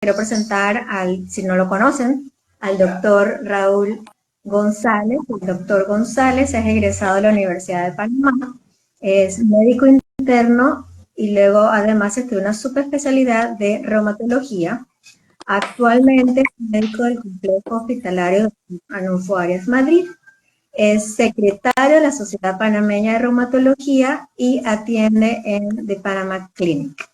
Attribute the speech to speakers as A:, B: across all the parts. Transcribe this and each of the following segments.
A: quiero presentar si no lo conocen, al doctor Raúl González. El doctor González es egresado de la Universidad de Panamá, es médico interno y luego además estudia una subespecialidad de reumatología. Actualmente es médico del Complejo Hospitalario Arnulfo Arias Madrid. Es secretario de la Sociedad Panameña de Reumatología y atiende en The Panama Clinic.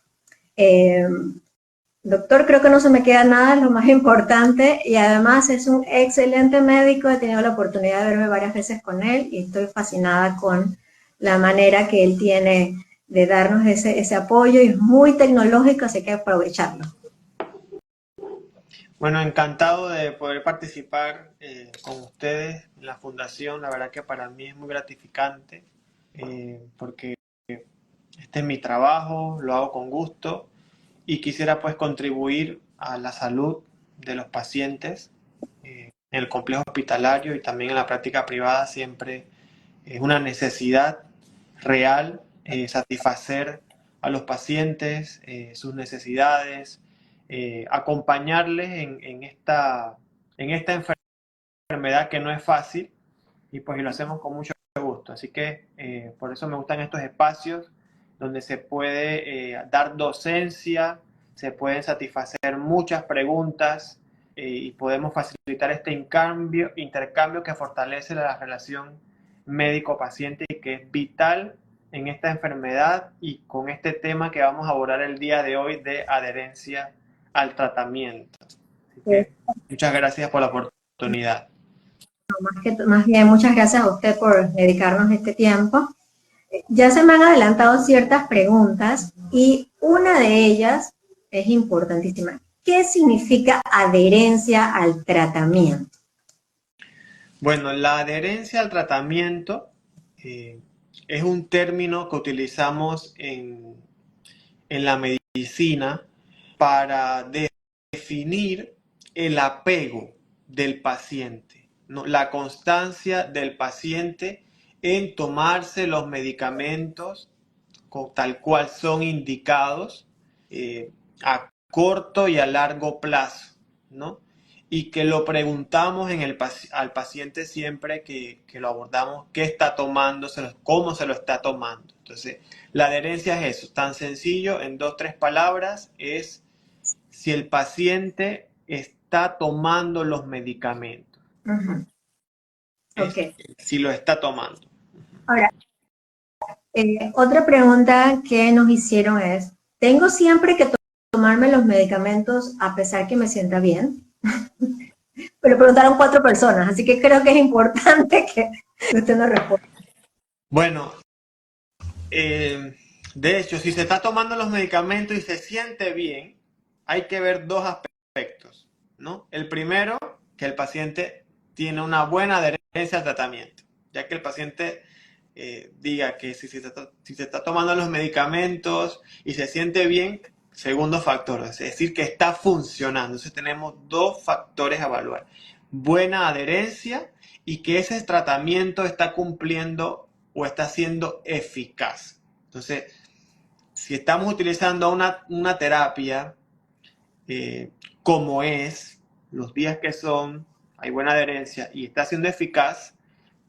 A: Doctor, creo que no se me queda nada, es lo más importante, y además es un excelente médico. He tenido la oportunidad de verme varias veces con él y estoy fascinada con la manera que él tiene de darnos ese apoyo, y es muy tecnológico, así que aprovecharlo.
B: Bueno, encantado de poder participar con ustedes en la fundación. La verdad que para mí es muy gratificante porque este es mi trabajo, lo hago con gusto y quisiera pues contribuir a la salud de los pacientes en el complejo hospitalario y también en la práctica privada. Siempre es una necesidad real satisfacer a los pacientes sus necesidades, acompañarles en esta enfermedad que no es fácil y pues lo hacemos con mucho gusto. Así que por eso me gustan estos espacios donde se puede dar docencia, se pueden satisfacer muchas preguntas y podemos facilitar este intercambio que fortalece la relación médico-paciente y que es vital en esta enfermedad y con este tema que vamos a abordar el día de hoy de adherencia al tratamiento. Así que muchas gracias por la oportunidad.
A: Más bien, muchas gracias a usted por dedicarnos este tiempo. Ya se me han adelantado ciertas preguntas y una de ellas es importantísima. ¿Qué significa adherencia al tratamiento?
B: Bueno, la adherencia al tratamiento es un término que utilizamos en la medicina para definir el apego del paciente, ¿no? La constancia del paciente en tomarse los medicamentos tal cual son indicados a corto y a largo plazo, ¿no? Y que lo preguntamos al paciente siempre que lo abordamos, qué está tomando, cómo se lo está tomando. Entonces, la adherencia es eso, tan sencillo, en 2, 3 palabras, es si el paciente está tomando los medicamentos.
A: Uh-huh. Ok.
B: Si lo está tomando.
A: Ahora, otra pregunta que nos hicieron es, ¿tengo siempre que tomarme los medicamentos a pesar que me sienta bien? Pero preguntaron 4 personas, así que creo que es importante que usted nos responda.
B: Bueno, de hecho, si se está tomando los medicamentos y se siente bien, hay que ver dos aspectos, ¿no? El primero, que el paciente tiene una buena adherencia al tratamiento, ya que el paciente diga que si se está tomando los medicamentos y se siente bien, segundo factor, es decir, que está funcionando. Entonces tenemos dos factores a evaluar: buena adherencia y que ese tratamiento está cumpliendo o está siendo eficaz. Entonces, si estamos utilizando una terapia como es, los días que son, hay buena adherencia y está siendo eficaz,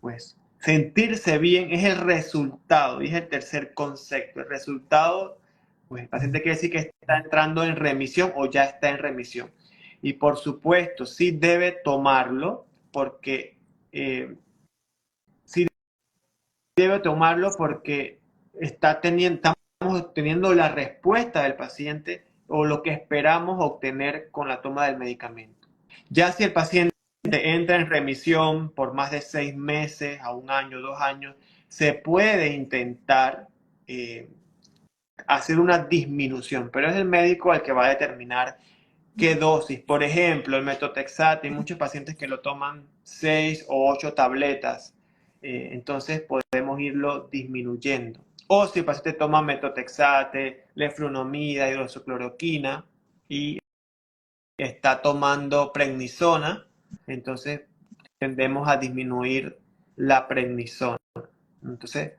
B: pues sentirse bien es el resultado, y es el tercer concepto. El resultado, pues el paciente quiere decir que está entrando en remisión o ya está en remisión. Y por supuesto, sí debe tomarlo porque sí debe tomarlo porque estamos obteniendo la respuesta del paciente o lo que esperamos obtener con la toma del medicamento. Ya si el paciente entra en remisión por más de 6 meses, a 1 año, 2 años, se puede intentar hacer una disminución, pero es el médico el que va a determinar qué dosis. Por ejemplo, el metotrexate, hay muchos pacientes que lo toman 6 o 8 tabletas, entonces podemos irlo disminuyendo. O si el paciente toma metotrexate, leflunomida, hidroxicloroquina y está tomando prednisona, entonces tendemos a disminuir la prednisona. Entonces,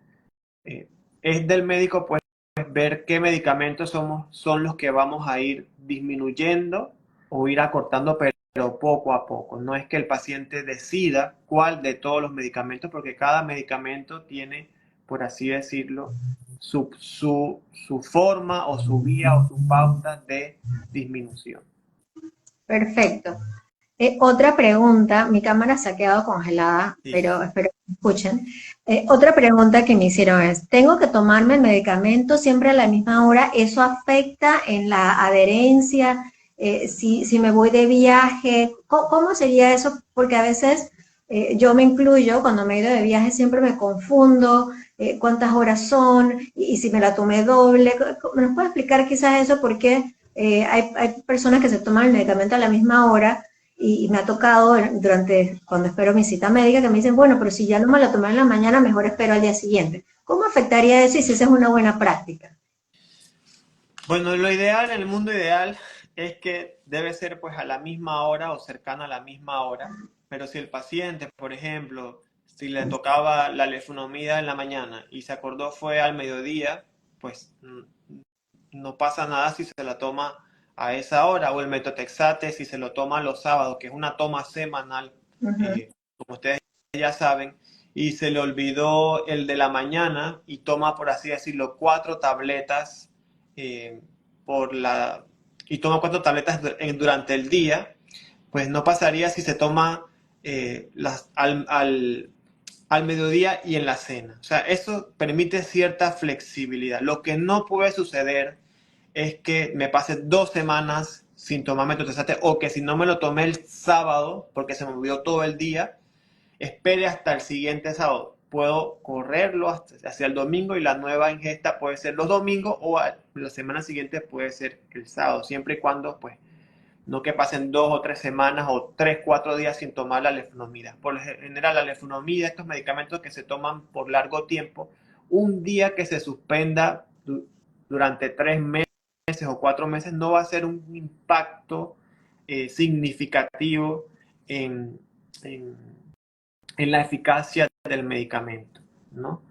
B: eh, es del médico pues ver qué medicamentos son los que vamos a ir disminuyendo o ir acortando, pero poco a poco. No es que el paciente decida cuál de todos los medicamentos, porque cada medicamento tiene, por así decirlo, su forma o su vía o su pauta de disminución.
A: Perfecto. Otra pregunta, mi cámara se ha quedado congelada,
B: Sí.
A: pero espero que me escuchen. Otra pregunta que me hicieron es, ¿tengo que tomarme el medicamento siempre a la misma hora? ¿Eso afecta en la adherencia? Si me voy de viaje, ¿cómo sería eso? Porque a veces yo me incluyo, cuando me he ido de viaje siempre me confundo, cuántas horas son y si me la tomé doble. ¿Nos puede explicar quizás eso? Porque hay personas que se toman el medicamento a la misma hora y me ha tocado cuando espero mi cita médica que me dicen, bueno, pero si ya no me la tomé en la mañana, mejor espero al día siguiente. ¿Cómo afectaría eso y si esa es una buena práctica?
B: Bueno, lo ideal, en el mundo ideal, es que debe ser pues a la misma hora o cercana a la misma hora, pero si el paciente, por ejemplo, si le tocaba la lefunomida en la mañana y se acordó fue al mediodía, pues no pasa nada si se la toma a esa hora, o el metotrexate si se lo toma los sábados, que es una toma semanal,
A: Uh -huh.
B: como ustedes ya saben, y se le olvidó el de la mañana y toma, por así decirlo, 4 tabletas eh, por la y toma 4 tabletas durante el día, pues no pasaría si se toma al mediodía y en la cena. O sea, eso permite cierta flexibilidad. Lo que no puede suceder es que me pase 2 semanas sin tomar metotrexate, o que si no me lo tomé el sábado porque se me olvidó todo el día, espere hasta el siguiente sábado. Puedo correrlo hacia el domingo y la nueva ingesta puede ser los domingos, o la semana siguiente puede ser el sábado, siempre y cuando pues no que pasen 2 o 3 semanas o 3, 4 días sin tomar la leflunomida. Por lo general, la leflunomida, estos medicamentos que se toman por largo tiempo, un día que se suspenda durante 3 meses o 4 meses no va a ser un impacto significativo en, en, en la eficacia del medicamento, ¿no?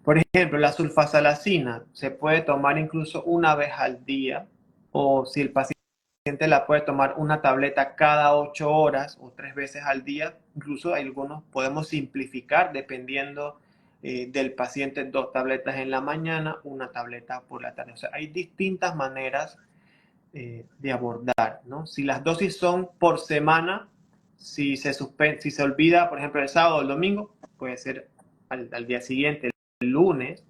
B: Por ejemplo, la sulfasalacina se puede tomar incluso una vez al día, o si el paciente la puede tomar una tableta cada 8 horas o 3 veces al día. Incluso algunos podemos simplificar dependiendo del paciente, 2 tabletas en la mañana, una tableta por la tarde. O sea, hay distintas maneras de abordar, ¿no? Si las dosis son por semana, si se olvida, por ejemplo, el sábado o el domingo, puede ser al día siguiente, el lunes.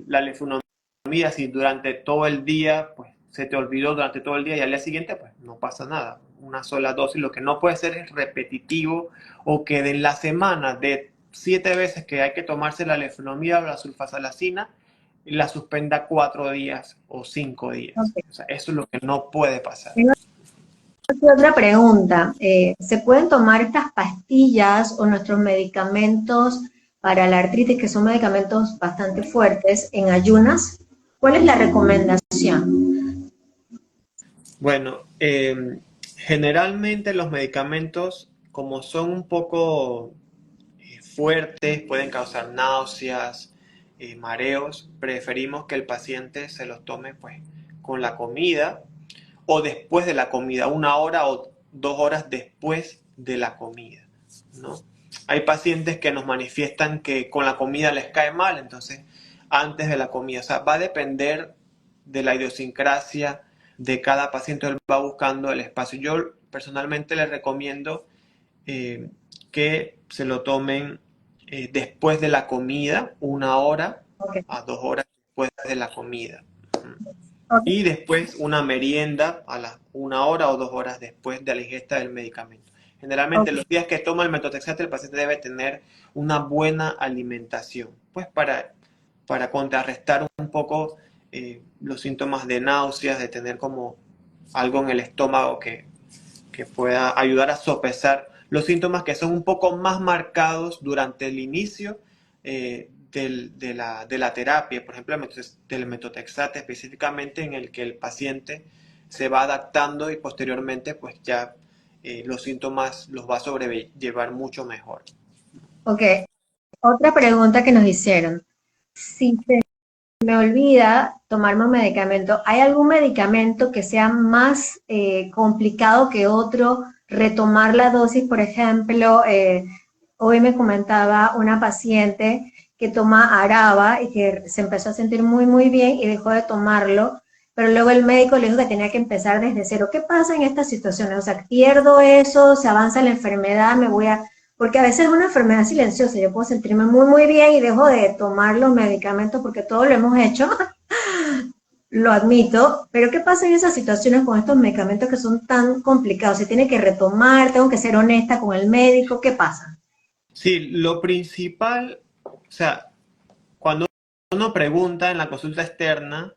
B: La lefunomida, si durante todo el día, pues se te olvidó durante todo el día y al día siguiente, pues no pasa nada. Una sola dosis. Lo que no puede ser es repetitivo, o que de la semana de 7 veces que hay que tomarse la lefunomida o la sulfasalacina, la suspenda 4 días o 5 días.
A: Okay.
B: O sea, eso es lo que no puede pasar.
A: Tengo otra pregunta. ¿Se pueden tomar estas pastillas o nuestros medicamentos para la artritis, que son medicamentos bastante fuertes, en ayunas? ¿Cuál es la recomendación?
B: Bueno, generalmente los medicamentos, como son un poco fuertes, pueden causar náuseas, mareos, preferimos que el paciente se los tome pues con la comida o después de la comida, 1 hora o 2 horas después de la comida, ¿no? Hay pacientes que nos manifiestan que con la comida les cae mal, entonces antes de la comida. O sea, va a depender de la idiosincrasia de cada paciente. Él va buscando el espacio. Yo personalmente les recomiendo que se lo tomen después de la comida, 1 hora
A: Okay.
B: a 2 horas después de la comida.
A: Okay.
B: Y después una merienda a las 1 hora o 2 horas después de la ingesta del medicamento. Generalmente
A: Okay.
B: los días que toma el metotrexate el paciente debe tener una buena alimentación, pues para contrarrestar un poco los síntomas de náuseas, de tener como algo en el estómago que pueda ayudar a sopesar los síntomas que son un poco más marcados durante el inicio de la terapia, por ejemplo, del metotrexate específicamente, en el que el paciente se va adaptando y posteriormente pues ya los síntomas los va a sobrellevar mucho mejor.
A: Ok, otra pregunta que nos hicieron. Si se me olvida tomarme un medicamento. ¿Hay algún medicamento que sea más complicado que otro? Retomar la dosis, por ejemplo, hoy me comentaba una paciente que toma Araba y que se empezó a sentir muy, muy bien y dejó de tomarlo, pero luego el médico le dijo que tenía que empezar desde cero. ¿Qué pasa en estas situaciones? O sea, pierdo eso, se avanza la enfermedad, me voy a... Porque a veces es una enfermedad silenciosa, yo puedo sentirme muy, muy bien y dejo de tomar los medicamentos porque todo lo hemos hecho, lo admito, pero ¿qué pasa en esas situaciones con estos medicamentos que son tan complicados? ¿Se tiene que retomar? ¿Tengo que ser honesta con el médico? ¿Qué pasa?
B: Sí, lo principal, o sea, cuando uno pregunta en la consulta externa,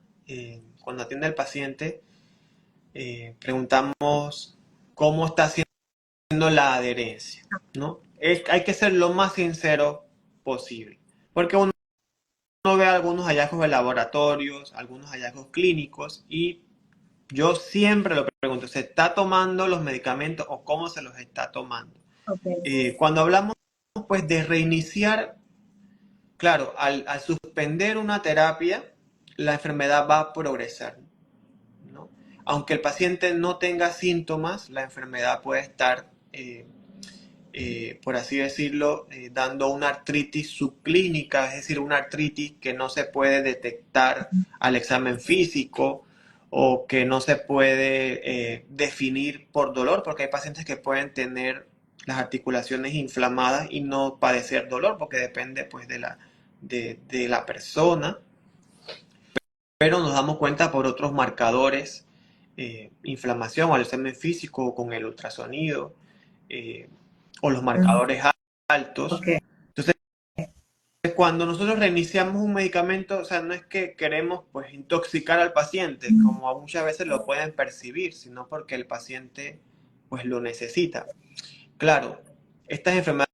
B: cuando atiende al paciente, preguntamos cómo está haciendo la adherencia, ¿no? Hay que ser lo más sincero posible, porque uno ve algunos hallazgos de laboratorios, algunos hallazgos clínicos, y yo siempre lo pregunto, ¿se está tomando los medicamentos o cómo se los está tomando?
A: Okay.
B: Cuando hablamos pues de reiniciar, claro, al suspender una terapia, la enfermedad va a progresar, ¿no? Aunque el paciente no tenga síntomas, la enfermedad puede estar, por así decirlo, dando una artritis subclínica, es decir, una artritis que no se puede detectar al examen físico o que no se puede definir por dolor, porque hay pacientes que pueden tener las articulaciones inflamadas y no padecer dolor, porque depende pues de la persona, pero nos damos cuenta por otros marcadores, inflamación al examen físico con el ultrasonido, eh, o los marcadores altos.
A: Okay.
B: Entonces, cuando nosotros reiniciamos un medicamento, o sea, no es que queremos pues intoxicar al paciente, como muchas veces lo pueden percibir, sino porque el paciente pues lo necesita. Claro, estas enfermedades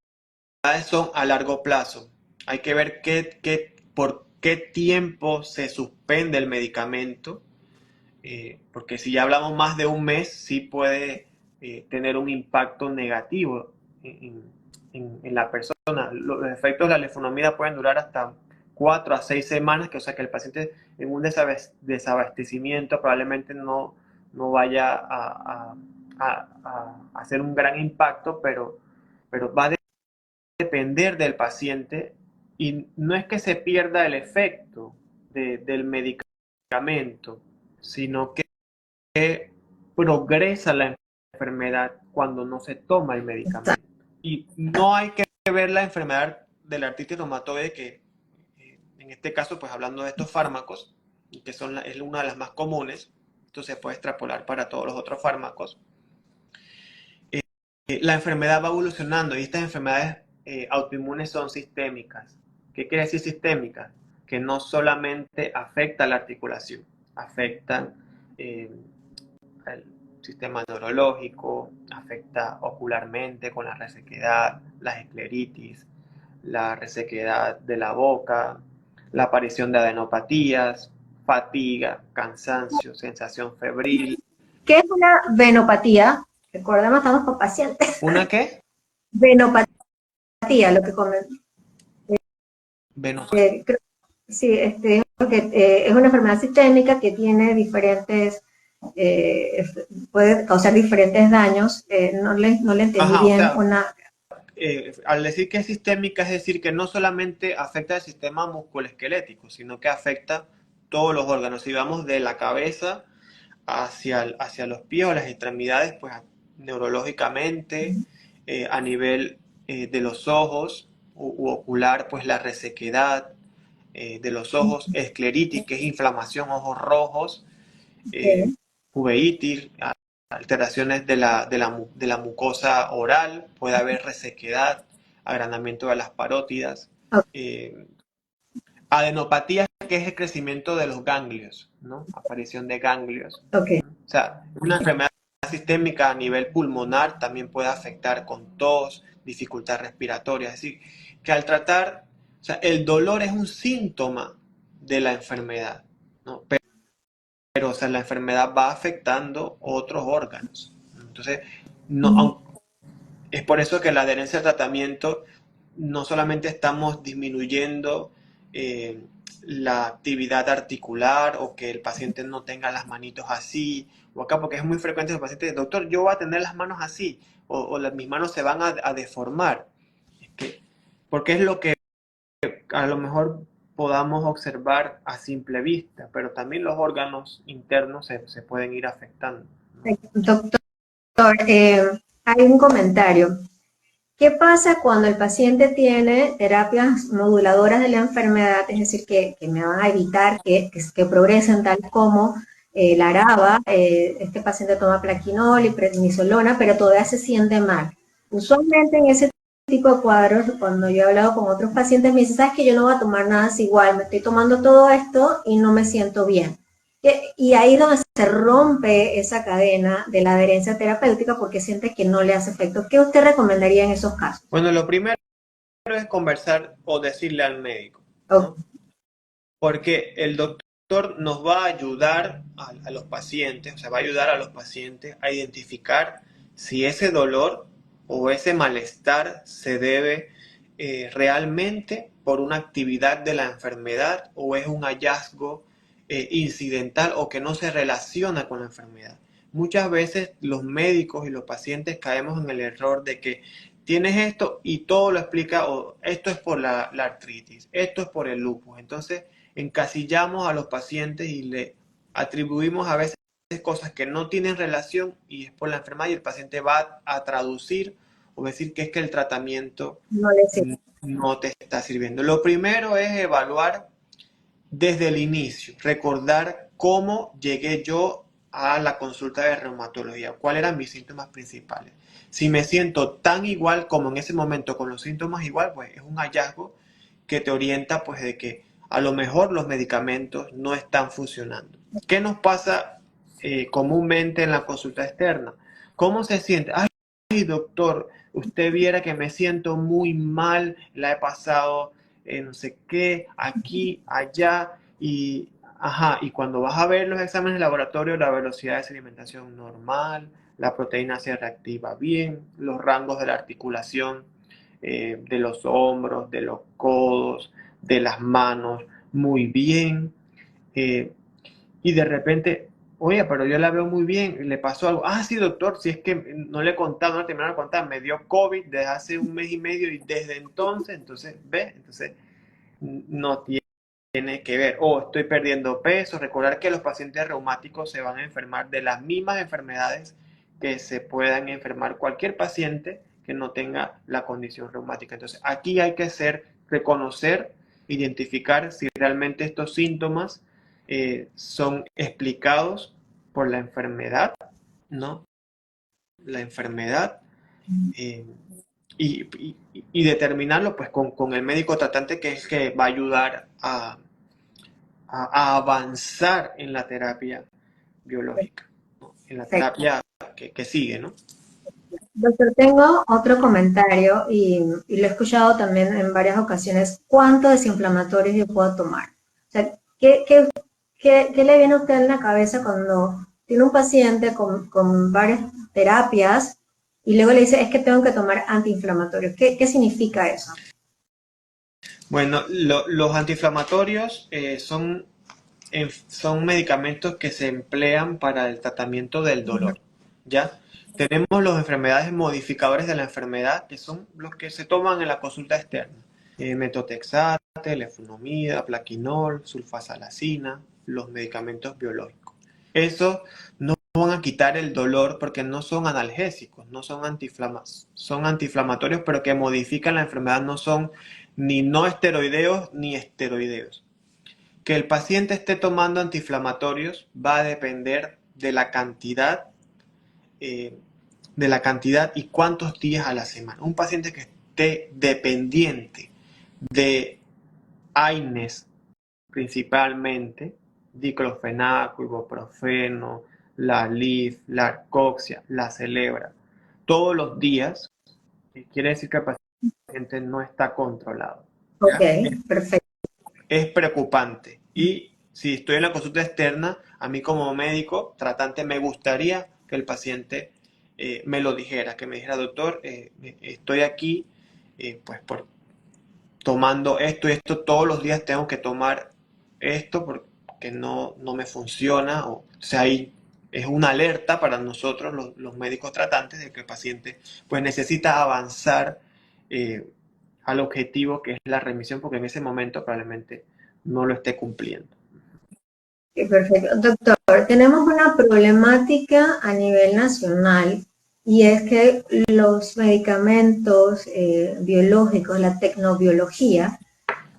B: son a largo plazo. Hay que ver por qué tiempo se suspende el medicamento, porque si ya hablamos más de un mes, sí puede tener un impacto negativo en la persona. Los efectos de la levodopa pueden durar hasta 4 a 6 semanas, que o sea que el paciente en un desabastecimiento probablemente no vaya a hacer un gran impacto, pero va a depender del paciente y no es que se pierda el efecto del medicamento, sino que progresa la enfermedad cuando no se toma el medicamento. Y no hay que ver la enfermedad de la artritis reumatoide, que en este caso, pues hablando de estos fármacos, que es una de las más comunes, esto se puede extrapolar para todos los otros fármacos. La enfermedad va evolucionando y estas enfermedades autoinmunes son sistémicas. ¿Qué quiere decir sistémicas? Que no solamente afecta la articulación, afectan el sistema neurológico, afecta ocularmente con la resequedad, la escleritis, la resequedad de la boca, la aparición de adenopatías, fatiga, cansancio, sensación febril.
A: ¿Qué es una venopatía? Recordemos, estamos con pacientes.
B: ¿Una qué?
A: Venopatía, lo que
B: Venos.
A: creo, sí, es una enfermedad sistémica que tiene diferentes, puede causar diferentes daños. No le entendí
B: Ajá, o
A: bien
B: sea,
A: una...
B: al decir que es sistémica, es decir que no solamente afecta el sistema musculoesquelético, sino que afecta todos los órganos. Si vamos de la cabeza hacia los pies o las extremidades, pues neurológicamente, a nivel de los ojos u ocular, pues la resequedad de los ojos, escleritis, que es inflamación, ojos rojos, eh, uveitis, alteraciones de la mucosa oral, puede haber resequedad, agrandamiento de las parótidas, eh, adenopatía, que es el crecimiento de los ganglios, ¿no? Aparición de ganglios.
A: Ok.
B: O sea, una enfermedad sistémica a nivel pulmonar también puede afectar con tos, dificultad respiratoria. Es decir, que al tratar, o sea, el dolor es un síntoma de la enfermedad, ¿no? Pero o sea, la enfermedad va afectando otros órganos. Entonces, no, es por eso que la adherencia al tratamiento no solamente estamos disminuyendo la actividad articular o que el paciente no tenga las manitos así o acá, porque es muy frecuente el paciente, doctor, yo voy a tener las manos así o mis manos se van a deformar. Es que, porque es lo que a lo mejor podamos observar a simple vista, pero también los órganos internos se pueden ir afectando, ¿no?
A: Doctor, hay un comentario. ¿Qué pasa cuando el paciente tiene terapias moduladoras de la enfermedad? Es decir, que me van a evitar que progresen, tal como la araba. Este paciente toma plaquinol y prednisolona, pero todavía se siente mal. Usualmente en ese tipo de cuadros, cuando yo he hablado con otros pacientes, me dicen, sabes que yo no voy a tomar nada, es igual, me estoy tomando todo esto y no me siento bien. Y ahí es donde se rompe esa cadena de la adherencia terapéutica porque siente que no le hace efecto. ¿Qué usted recomendaría en esos casos?
B: Bueno, lo primero es conversar o decirle al médico,
A: Oh,
B: ¿no? Porque el doctor nos va a ayudar a los pacientes, o sea, va a ayudar a los pacientes a identificar si ese dolor o ese malestar se debe realmente por una actividad de la enfermedad o es un hallazgo incidental o que no se relaciona con la enfermedad. Muchas veces los médicos y los pacientes caemos en el error de que tienes esto y todo lo explica, o esto es por la artritis, esto es por el lupus. Entonces, encasillamos a los pacientes y le atribuimos a veces cosas que no tienen relación y es por la enfermedad y el paciente va a traducir o decir que es que el tratamiento
A: no le sirve.
B: no te está sirviendo. Lo primero es evaluar desde el inicio, recordar cómo llegué yo a la consulta de reumatología, cuáles eran mis síntomas principales. Si me siento tan igual como en ese momento con los síntomas igual, pues es un hallazgo que te orienta pues de que a lo mejor los medicamentos no están funcionando. ¿Qué nos pasa comúnmente en la consulta externa? ¿Cómo se siente? Ay, doctor, usted viera que me siento muy mal, la he pasado no sé qué, aquí, allá, y, ajá, y cuando vas a ver los exámenes de laboratorio, la velocidad de sedimentación normal, la proteína se reactiva bien, los rangos de la articulación, de los hombros, de los codos, de las manos, muy bien, eh, y de repente, oye, pero yo la veo muy bien, le pasó algo. Ah, sí, doctor, si es que no le he contado, no le terminaron de contar, me dio COVID desde hace un mes y medio y desde entonces, ve, entonces no tiene que ver. O estoy perdiendo peso. Recordar que los pacientes reumáticos se van a enfermar de las mismas enfermedades que se puedan enfermar cualquier paciente que no tenga la condición reumática. Entonces, aquí hay que reconocer, identificar si realmente estos síntomas son explicados por la enfermedad, ¿no? La enfermedad eh, y determinarlo pues con el médico tratante que es que va a ayudar a avanzar en la terapia biológica, ¿no? En la
A: Perfecto.
B: terapia que sigue, ¿no?
A: Doctor, tengo otro comentario y lo he escuchado también en varias ocasiones. ¿Cuántos desinflamatorios yo puedo tomar? O sea, ¿qué le viene a usted en la cabeza cuando tiene un paciente con varias terapias y luego le dice, es que tengo que tomar antiinflamatorios? ¿Qué significa eso?
B: Bueno, los antiinflamatorios son medicamentos que se emplean para el tratamiento del dolor, ¿ya? Tenemos los enfermedades modificadores de la enfermedad, que son los que se toman en la consulta externa. Metotrexate, leflunomida, plaquinol, sulfasalacina, los medicamentos biológicos. Esos no van a quitar el dolor porque no son analgésicos, no son son antiinflamatorios, pero que modifican la enfermedad, no son ni no esteroideos ni esteroideos. Que el paciente esté tomando antiinflamatorios va a depender eh, de la cantidad y cuántos días a la semana. Un paciente que esté dependiente de AINES principalmente, diclofenaco, ibuprofeno, la LIF, la Arcoxia, la Celebra, todos los días, quiere decir que el paciente no está controlado.
A: Ok,
B: ¿Ya?
A: perfecto.
B: Es preocupante. Y si estoy en la consulta externa, a mí como médico tratante me gustaría que el paciente me lo dijera, que me dijera, doctor, estoy aquí pues tomando esto y esto todos los días tengo que tomar esto porque no me funciona, o sea, ahí es una alerta para nosotros los médicos tratantes de que el paciente pues necesita avanzar eh, al objetivo que es la remisión, porque en ese momento probablemente no lo esté cumpliendo.
A: Perfecto. Doctor, tenemos una problemática a nivel nacional y es que los medicamentos biológicos, la tecnobiología,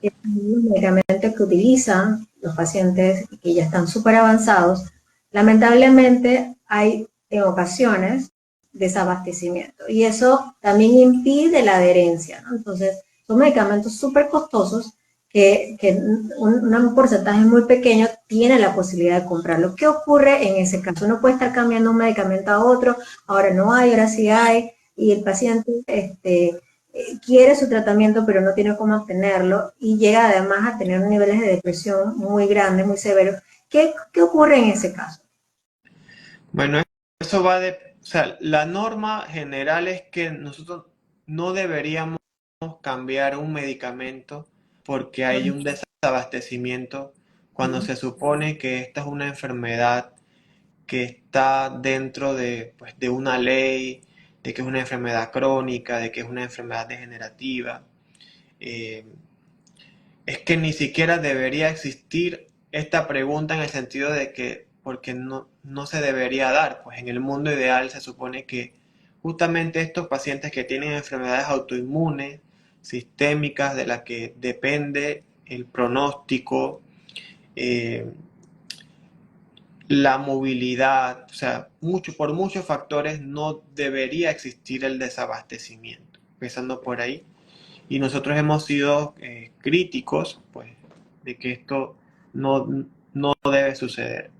A: los medicamentos que utilizan los pacientes que ya están súper avanzados, lamentablemente hay en ocasiones desabastecimiento y eso también impide la adherencia, ¿no? Entonces, son medicamentos súper costosos que un porcentaje muy pequeño tiene la posibilidad de comprarlo. ¿Qué ocurre en ese caso? Uno puede estar cambiando un medicamento a otro, ahora no hay, ahora sí hay, y el paciente quiere su tratamiento pero no tiene cómo obtenerlo y llega además a tener niveles de depresión muy grandes, muy severos. ¿Qué ocurre en ese caso?
B: Bueno, eso va de, o sea, la norma general es que nosotros no deberíamos cambiar un medicamento porque hay un desabastecimiento cuando se supone que esta es una enfermedad que está dentro de, pues, de una ley, de que es una enfermedad crónica, de que es una enfermedad degenerativa. Eh, es que ni siquiera debería existir esta pregunta en el sentido de que, porque no se debería dar, pues en el mundo ideal se supone que justamente estos pacientes que tienen enfermedades autoinmunes, sistémicas, de las que depende el pronóstico, eh, la movilidad, o sea, por muchos factores no debería existir el desabastecimiento, empezando por ahí. Y nosotros hemos sido críticos, pues, de que esto no debe suceder.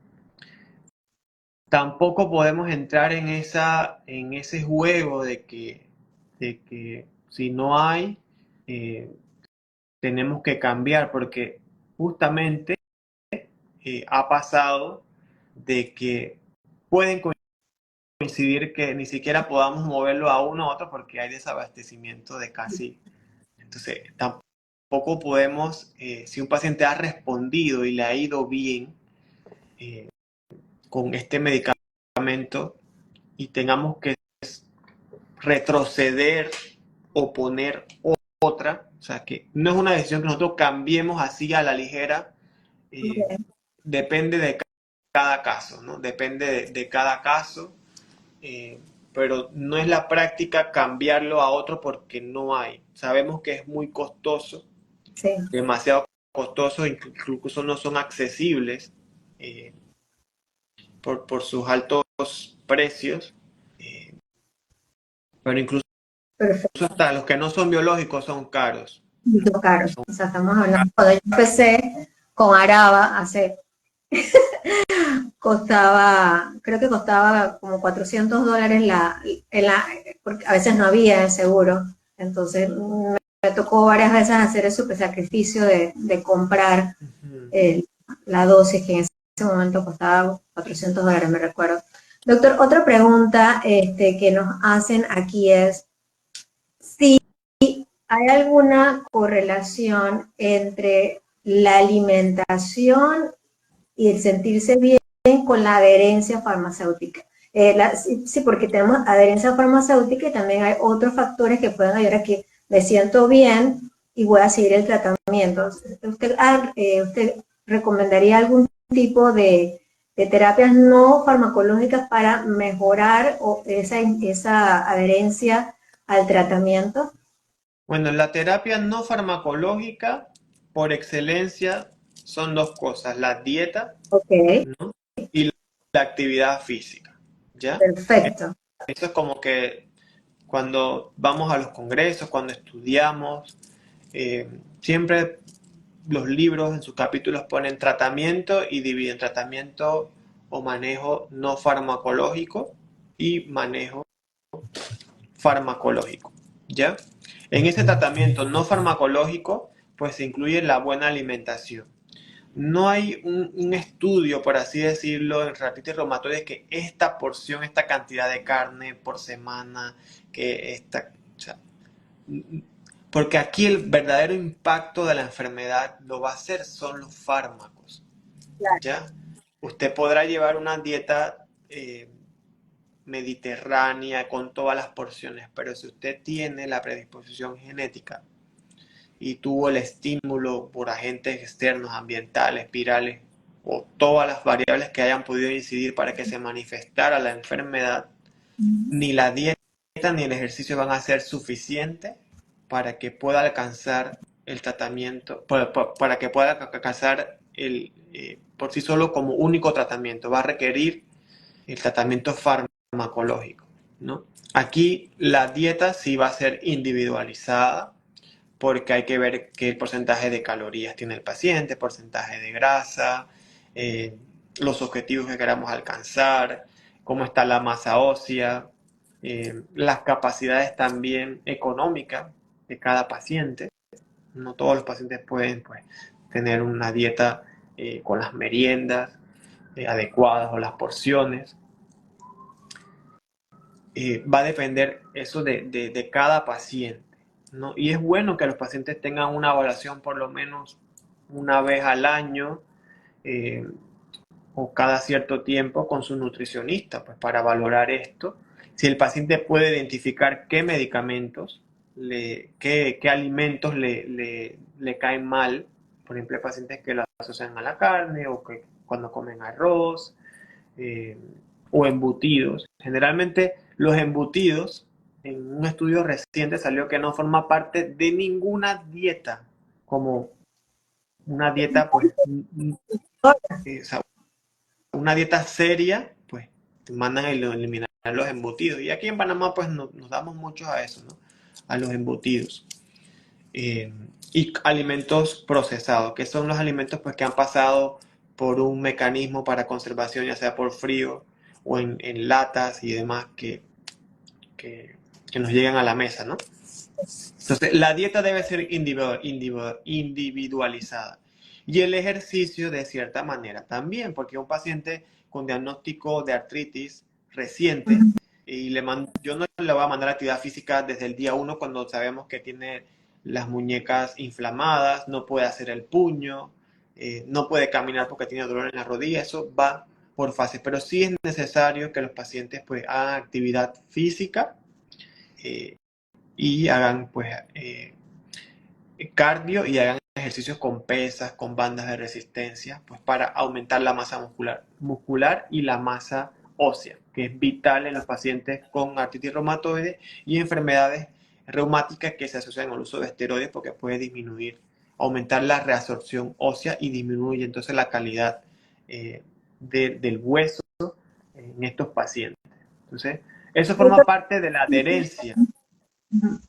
B: Tampoco podemos entrar en ese juego de que si no hay, eh, tenemos que cambiar, porque justamente ha pasado de que pueden coincidir que ni siquiera podamos moverlo a uno a otro porque hay desabastecimiento de casi. Entonces, tampoco podemos, si un paciente ha respondido y le ha ido bien eh, con este medicamento y tengamos que retroceder o poner otra, o sea, que no es una decisión que nosotros cambiemos así a la ligera, eh, depende de cada caso, ¿no? Depende de cada caso, eh, pero no es la práctica cambiarlo a otro porque no hay. Sabemos que es muy costoso,
A: Sí,
B: demasiado costosos, incluso no son accesibles eh, por sus altos precios, eh, pero incluso
A: perfecto.
B: hasta los que no son biológicos son caros.
A: Caro. O sea, estamos hablando, cuando yo empecé con Araba, costaba, creo que costaba como $400 porque a veces no había el seguro. Entonces me tocó varias veces hacer el super sacrificio de comprar
B: Ujú.
A: la dosis que en ese momento costaba $400, me recuerdo. Doctor, otra pregunta que nos hacen aquí es si hay alguna correlación entre la alimentación y el sentirse bien con la adherencia farmacéutica. Sí, porque tenemos adherencia farmacéutica y también hay otros factores que pueden ayudar a que me siento bien y voy a seguir el tratamiento. ¿Usted recomendaría algún tipo de terapias no farmacológicas para mejorar esa adherencia al tratamiento?
B: Bueno, la terapia no farmacológica por excelencia son dos cosas, la dieta,
A: Ok,
B: ¿no? Y la actividad física, ¿ya?
A: perfecto.
B: Eso es como que cuando vamos a los congresos, cuando estudiamos, siempre los libros en sus capítulos ponen tratamiento y dividen tratamiento o manejo no farmacológico y manejo farmacológico, ¿ya? En ese tratamiento no farmacológico, pues se incluye la buena alimentación. No hay un estudio, por así decirlo, en artritis reumatoide que esta porción, esta cantidad de carne por semana, que esta, o sea, Porque aquí el verdadero impacto de la enfermedad lo va a hacer son los fármacos, ¿ya? Usted podrá llevar una dieta mediterránea con todas las porciones, pero si usted tiene la predisposición genética y tuvo el estímulo por agentes externos, ambientales, virales o todas las variables que hayan podido incidir para que se manifestara la enfermedad, ni la dieta ni el ejercicio van a ser suficientes para que pueda alcanzar el tratamiento, para que pueda alcanzar por sí solo como único tratamiento. Va a requerir el tratamiento farmacológico, ¿no? Aquí la dieta sí va a ser individualizada porque hay que ver qué porcentaje de calorías tiene el paciente, porcentaje de grasa, eh, los objetivos que queramos alcanzar, cómo está la masa ósea, las capacidades también económicas de cada paciente. No todos los pacientes pueden pues, tener una dieta con las meriendas adecuadas o las porciones. Va a depender eso de cada paciente, ¿no? Y es bueno que los pacientes tengan una evaluación por lo menos una vez al año eh, o cada cierto tiempo con su nutricionista, pues para valorar esto. Si el paciente puede identificar qué medicamentos, qué alimentos le caen mal, por ejemplo, hay pacientes que lo asocian a la carne o que cuando comen arroz, eh, o embutidos. Generalmente los embutidos, en un estudio reciente salió que no forma parte de ninguna dieta, como una dieta, pues, o sea, una dieta seria, pues, te mandan a eliminar los embutidos. Y aquí en Panamá, pues, nos damos mucho a eso, ¿no? A los embutidos. Eh, y alimentos procesados, que son los alimentos pues, que han pasado por un mecanismo para conservación, ya sea por frío o en latas y demás que, que nos llegan a la mesa, ¿no? Entonces, la dieta debe ser individualizada y el ejercicio de cierta manera también, porque un paciente con diagnóstico de artritis reciente, y yo no le voy a mandar actividad física desde el día uno cuando sabemos que tiene las muñecas inflamadas, no puede hacer el puño, no puede caminar porque tiene dolor en la rodilla, eso va por fases, pero sí es necesario que los pacientes pues hagan actividad física eh, y hagan pues cardio y hagan ejercicios con pesas, con bandas de resistencia, pues para aumentar la masa muscular y la masa ósea, que es vital en los pacientes con artritis reumatoide y enfermedades reumáticas que se asocian al uso de esteroides porque puede disminuir, aumentar la reabsorción ósea y disminuye entonces la calidad del hueso en estos pacientes. Entonces, eso forma parte de la adherencia.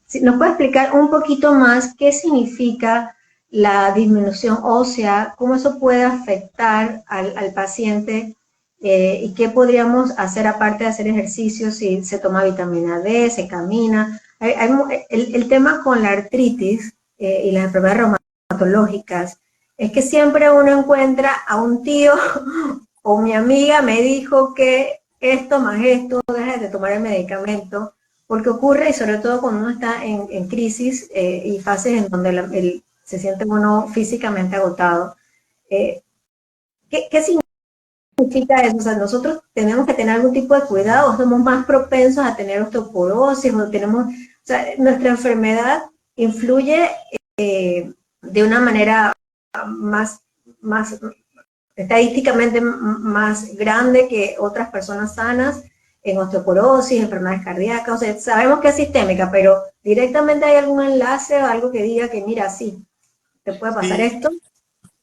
A: Sí, ¿nos puede explicar un poquito más qué significa la disminución ósea, cómo eso puede afectar al paciente y qué podríamos hacer aparte de hacer ejercicio si se toma vitamina D, se camina? El tema con la artritis y las enfermedades reumatológicas es que siempre uno encuentra a un tío o mi amiga me dijo que esto más esto, deja de tomar el medicamento porque ocurre, y sobre todo cuando uno está en crisis y fases en donde se siente uno físicamente agotado. Eh, ¿qué significa eso? O sea, nosotros tenemos que tener algún tipo de cuidado, somos más propensos a tener osteoporosis, o tenemos, o sea, nuestra enfermedad influye de una manera más, más estadísticamente más grande que otras personas sanas en osteoporosis, enfermedades cardíacas, o sea, sabemos que es sistémica, pero directamente hay algún enlace o algo que diga que mira, sí, te puede pasar
B: Sí,
A: esto.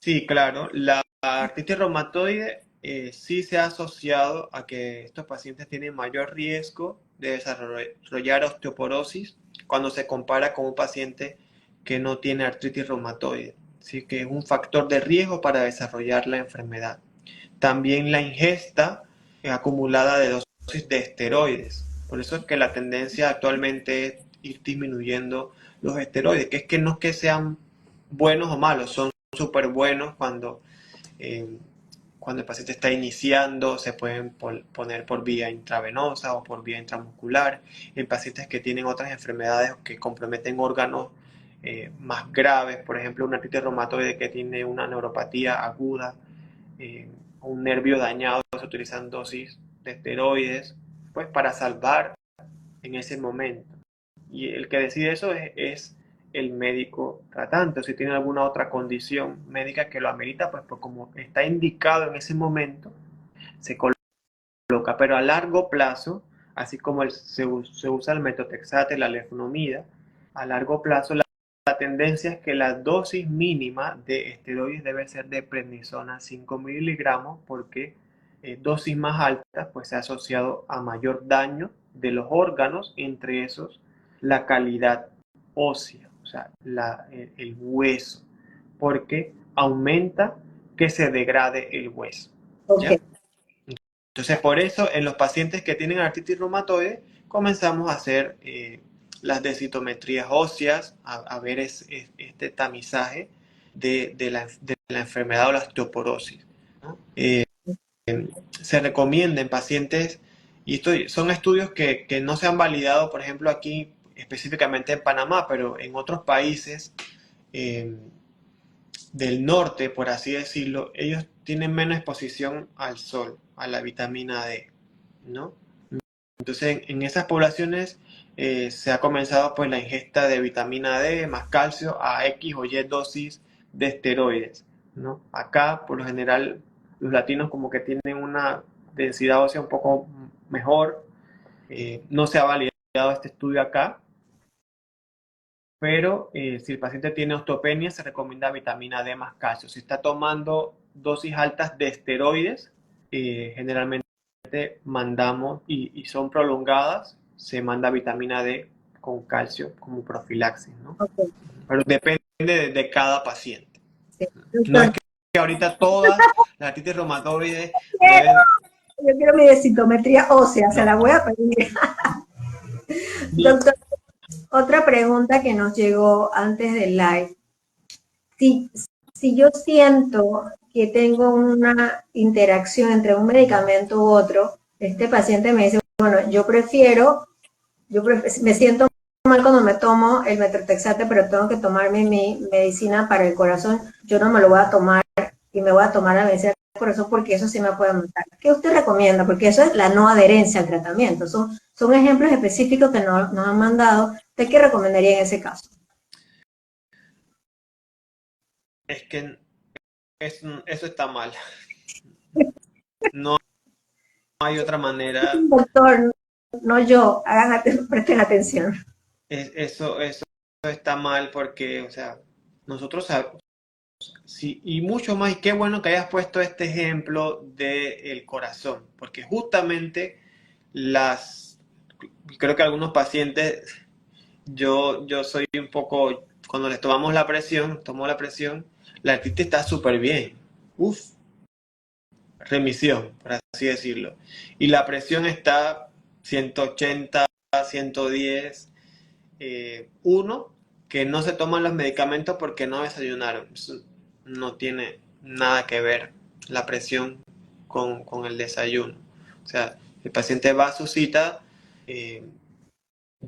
B: sí, claro. La artritis reumatoide sí se ha asociado a que estos pacientes tienen mayor riesgo de desarrollar osteoporosis cuando se compara con un paciente que no tiene artritis reumatoide. Así que es un factor de riesgo para desarrollar la enfermedad. También la ingesta acumulada de dosis de esteroides. Por eso es que la tendencia actualmente es ir disminuyendo los esteroides, que es que no es que sean buenos o malos, son súper buenos eh, cuando el paciente está iniciando, se pueden poner por vía intravenosa o por vía intramuscular. En pacientes que tienen otras enfermedades que comprometen órganos más graves, por ejemplo, una artritis reumatoide que tiene una neuropatía aguda, un nervio dañado, se utilizan dosis de esteroides, pues para salvar en ese momento. Y el que decide eso es el médico tratante, o si tiene alguna otra condición médica que lo amerita, pues como está indicado en ese momento, se coloca. Pero a largo plazo, así como se usa el metotrexate, la leflunomida, a largo plazo la tendencia es que la dosis mínima de esteroides debe ser de prednisona 5 miligramos, porque dosis más altas pues se ha asociado a mayor daño de los órganos, entre esos la calidad ósea, o sea, el hueso, porque aumenta que se degrade el hueso.
A: Ok.
B: ¿Ya? Entonces, por eso, en los pacientes que tienen artritis reumatoide, comenzamos a hacer las densitometrías óseas, a ver este tamizaje de la enfermedad o la osteoporosis, ¿no? Se recomienda en pacientes, y esto son estudios que no se han validado, por ejemplo, aquí específicamente en Panamá, pero en otros países eh, del norte, por así decirlo, ellos tienen menos exposición al sol, a la vitamina D, ¿no? Entonces, en esas poblaciones se ha comenzado pues la ingesta de vitamina D más calcio a X o Y dosis de esteroides, ¿no? Acá, por lo general, los latinos como que tienen una densidad ósea un poco mejor. No se ha validado este estudio acá, pero si el paciente tiene osteopenia, se recomienda vitamina D más calcio. Si está tomando dosis altas de esteroides, generalmente mandamos, y son prolongadas, se manda vitamina D con calcio como profilaxis, ¿no?
A: Ok.
B: Pero depende de cada paciente.
A: Sí.
B: No es
A: Doctor,
B: que ahorita todas las artritis reumatoides deben...
A: yo quiero mi densitometría ósea, se
B: No.
A: la voy a pedir. Doctor, otra pregunta que nos llegó antes del live. Si, si yo siento que tengo una interacción entre un medicamento u otro, este paciente me dice, bueno, me siento mal cuando me tomo el metotrexate, pero tengo que tomarme mi medicina para el corazón, yo no me lo voy a tomar y me voy a tomar la medicina del corazón porque eso sí me puede matar. ¿Qué usted recomienda? Porque eso es la no adherencia al tratamiento. Son ejemplos específicos que nos han mandado. ¿Usted qué recomendaría en ese caso?
B: Es que eso está mal. No hay otra manera.
A: Doctor, no yo, presten atención.
B: Eso está mal porque, o sea, nosotros sí, y mucho más, y qué bueno que hayas puesto este ejemplo del corazón, porque justamente creo que algunos pacientes, yo soy un poco, cuando les tomamos la presión, la artritis está súper bien, uf, remisión, por así decirlo, y la presión está 180, 110, uno, que no se toman los medicamentos porque no desayunaron. Eso no tiene nada que ver la presión con el desayuno. O sea, el paciente va a su cita, eh,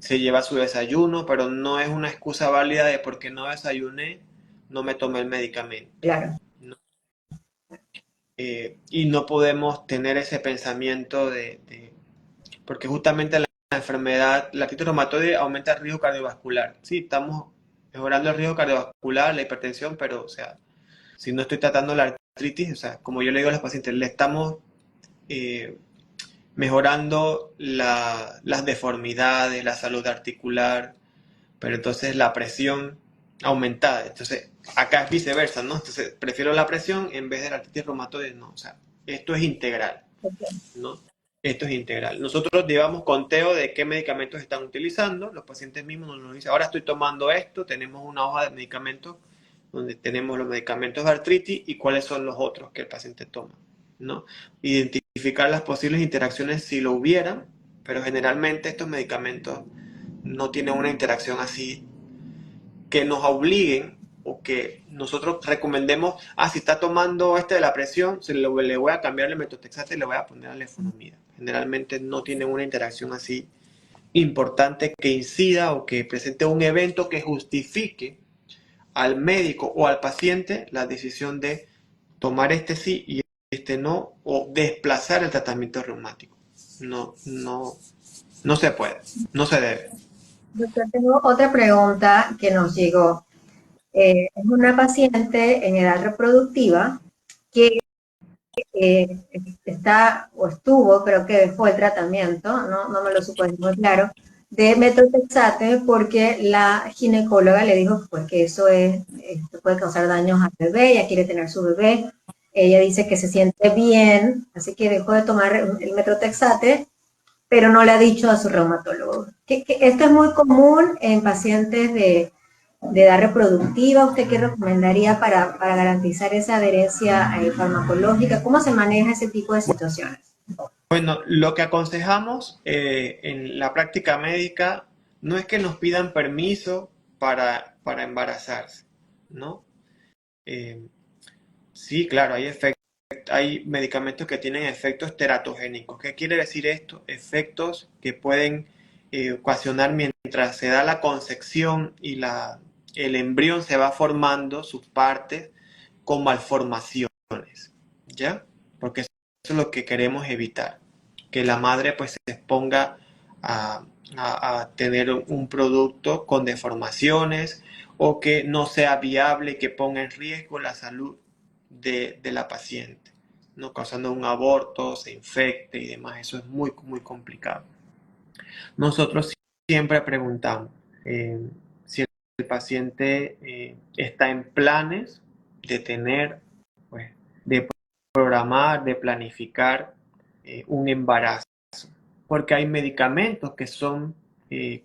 B: se lleva su desayuno, pero no es una excusa válida de porque no desayuné, no me tomé el medicamento,
A: Claro.
B: ¿no? Y no podemos tener ese pensamiento porque justamente la enfermedad, la artritis reumatoide aumenta el riesgo cardiovascular. Sí, estamos mejorando el riesgo cardiovascular, la hipertensión, pero, o sea, si no estoy tratando la artritis, o sea, como yo le digo a los pacientes, le estamos eh, mejorando las deformidades, la salud articular, pero entonces la presión aumentada. Entonces, acá es viceversa, ¿no? Entonces, prefiero la presión en vez de la artritis reumatoide, no, o sea, esto es integral, ¿no? Esto es integral. Nosotros llevamos conteo de qué medicamentos están utilizando. Los pacientes mismos nos dicen, ahora estoy tomando esto. Tenemos una hoja de medicamentos donde tenemos los medicamentos de artritis y cuáles son los otros que el paciente toma, ¿no? Identificar las posibles interacciones si lo hubieran, pero generalmente estos medicamentos no tienen una interacción así que nos obliguen o que nosotros recomendemos, si está tomando este de la presión, le voy a cambiar el metotrexate y le voy a poner la leflunomida. Generalmente no tienen una interacción así importante que incida o que presente un evento que justifique al médico o al paciente la decisión de tomar este sí y este no, o desplazar el tratamiento reumático. No se puede, no se debe.
A: Doctor, tengo otra pregunta que nos llegó. Es una paciente en edad reproductiva que eh, está o estuvo, creo que dejó el tratamiento, no me lo supo decir muy claro, de metotrexate porque la ginecóloga le dijo pues que eso esto puede causar daños al bebé, ella quiere tener su bebé, ella dice que se siente bien, así que dejó de tomar el metotrexate, pero no le ha dicho a su reumatólogo. Esto es muy común en pacientes de edad reproductiva. ¿Usted qué recomendaría para garantizar esa adherencia farmacológica? ¿Cómo se maneja ese tipo de situaciones?
B: Bueno, lo que aconsejamos en la práctica médica no es que nos pidan permiso para embarazarse, ¿no? Eh, sí, claro, hay medicamentos que tienen efectos teratogénicos. ¿Qué quiere decir esto? Efectos que pueden ocasionar mientras se da la concepción y el embrión se va formando sus partes con malformaciones, ¿ya? Porque eso es lo que queremos evitar, que la madre pues se exponga a, a tener un producto con deformaciones o que no sea viable y que ponga en riesgo la salud de la paciente, ¿no? Causando un aborto, se infecte y demás. Eso es muy, muy complicado. Nosotros siempre preguntamos si el paciente está en planes de tener, pues, de programar, de planificar un embarazo, porque hay medicamentos eh,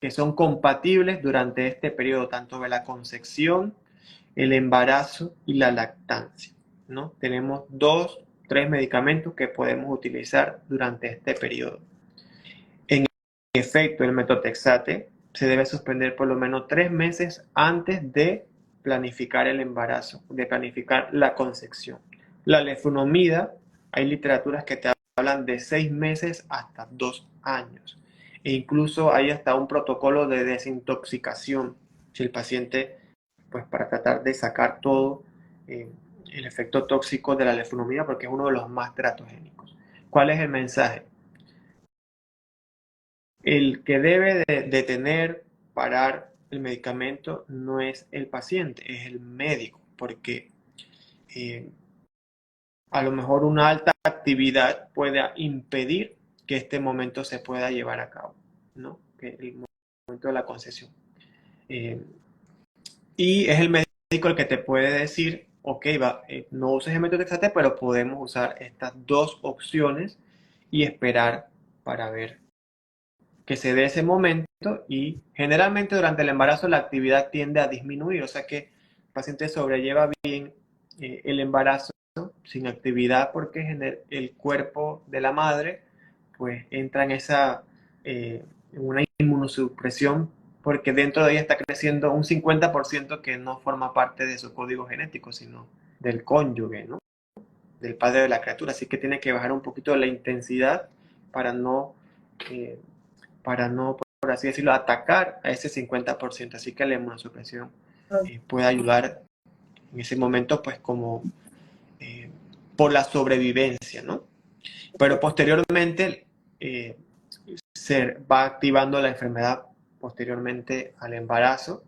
B: que son compatibles durante este periodo, tanto de la concepción, el embarazo y la lactancia, ¿no? Tenemos 2, 3 medicamentos que podemos utilizar durante este periodo. En efecto, el metotrexate se debe suspender por lo menos 3 meses antes de planificar el embarazo, de planificar la concepción. La leflunomida, hay literaturas que te hablan de 6 meses hasta 2 años. E incluso hay hasta un protocolo de desintoxicación si el paciente, pues para tratar de sacar todo el efecto tóxico de la leflunomida, porque es uno de los más teratogénicos. ¿Cuál es el mensaje? El que debe de detener, parar el medicamento no es el paciente, es el médico, porque eh, a lo mejor una alta actividad puede impedir que este momento se pueda llevar a cabo, ¿no? Que el momento de la concesión. Eh, y es el médico el que te puede decir, ok, no uses el metotrexate, pero podemos usar estas 2 opciones y esperar para ver que se dé ese momento, y generalmente durante el embarazo la actividad tiende a disminuir, o sea que el paciente sobrelleva bien el embarazo sin actividad porque el cuerpo de la madre pues entra en una inmunosupresión porque dentro de ella está creciendo un 50% que no forma parte de su código genético, sino del cónyuge, ¿no? Del padre de la criatura, así que tiene que bajar un poquito la intensidad para no eh, por así decirlo, atacar a ese 50%. Así que la inmunosupresión puede ayudar en ese momento, pues como eh, por la sobrevivencia, ¿no? Pero posteriormente eh, se va activando la enfermedad posteriormente al embarazo,